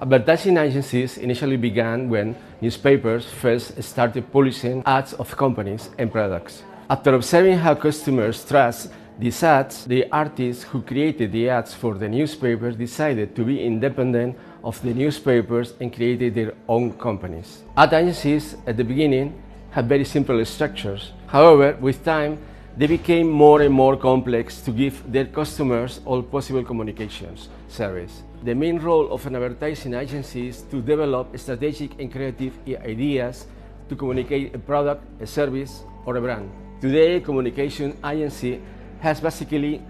Advertising agencies initially began when newspapers first started publishing ads of companies and products. After observing how customers trust these ads, the artists who created the ads for the newspapers decided to be independent of the newspapers and created their own companies. Ad agencies at the beginning had very simple structures. However, with time, they became more and more complex to give their customers all possible communications service. The main role of an advertising agency is to develop strategic and creative ideas to communicate a product, a service, or a brand. Today, a communication agency has basically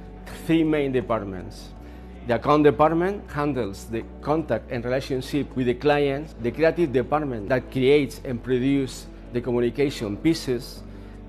three main departments. The account department handles the contact and relationship with the clients, the creative department that creates and produces the communication pieces,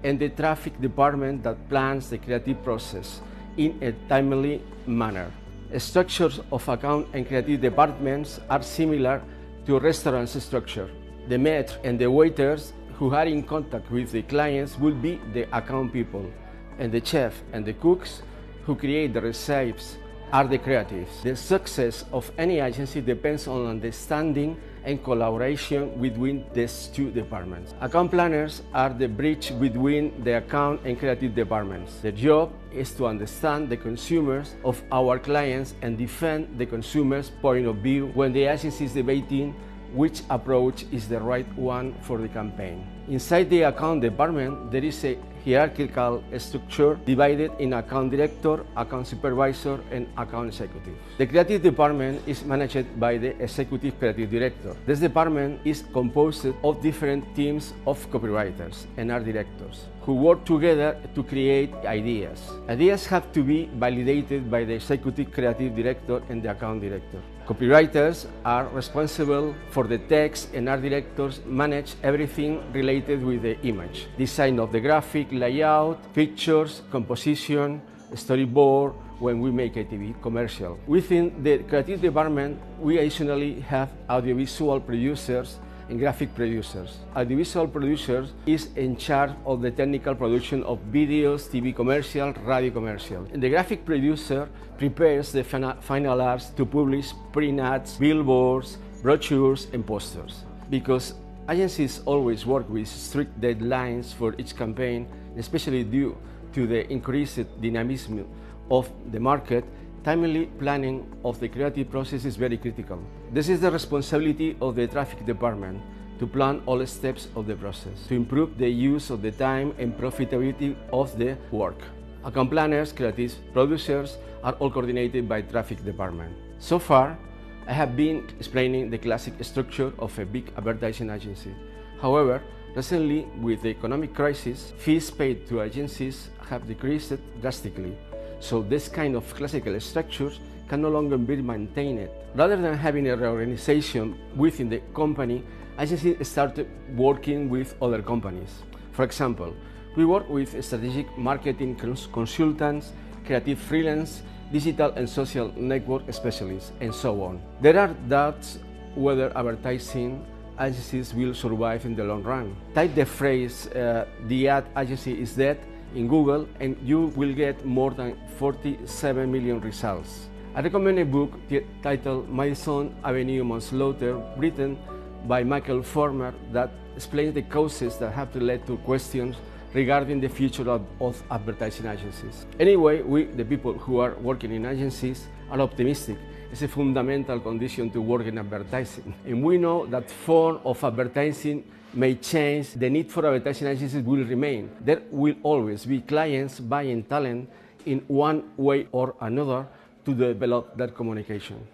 and the traffic department that plans the creative process in a timely manner. Structures of account and creative departments are similar to a restaurant's structure. The maître and the waiters who are in contact with the clients will be the account people, and the chef and the cooks who create the recipes are the creatives. The success of any agency depends on understanding and collaboration between these two departments. Account planners are the bridge between the account and creative departments. Their job is to understand the consumers of our clients and defend the consumer's point of view when the agency is debating which approach is the right one for the campaign. Inside the account department, there is a hierarchical structure divided in account director, account supervisor, and account executive. The creative department is managed by the executive creative director. This department is composed of different teams of copywriters and art directors who work together to create ideas. Ideas have to be validated by the executive creative director and the account director. Copywriters are responsible for the text, and art directors manage everything related with the image. Design of the graphic, layout, pictures, composition, storyboard when we make a TV commercial. Within the creative department, we additionally have audiovisual producers and graphic producers. Audiovisual producers is in charge of the technical production of videos, TV commercial, radio commercial. And the graphic producer prepares the final arts to publish print ads, billboards, brochures, and posters. Because agencies always work with strict deadlines for each campaign, especially due to the increased dynamism of the market, timely planning of the creative process is very critical. This is the responsibility of the traffic department to plan all steps of the process, to improve the use of the time and profitability of the work. Account planners, creative producers are all coordinated by traffic department. So far, I have been explaining the classic structure of a big advertising agency. However, recently, with the economic crisis, fees paid to agencies have decreased drastically. So this kind of classical structures can no longer be maintained. Rather than having a reorganization within the company, agencies started working with other companies. For example, we work with strategic marketing consultants, creative freelance, digital and social network specialists, and so on. There are doubts whether advertising agencies will survive in the long run. Type the phrase, the ad agency is dead, in Google, and you will get more than 47 million results. I recommend a book titled Madison Avenue Manslaughter, written by Michael Former, that explains the causes that have led to questions regarding the future of advertising agencies. Anyway, we, the people who are working in agencies, are optimistic. It's a fundamental condition to work in advertising. And we know that form of advertising may change, the need for advertising agencies will remain. There will always be clients buying talent in one way or another to develop that communication.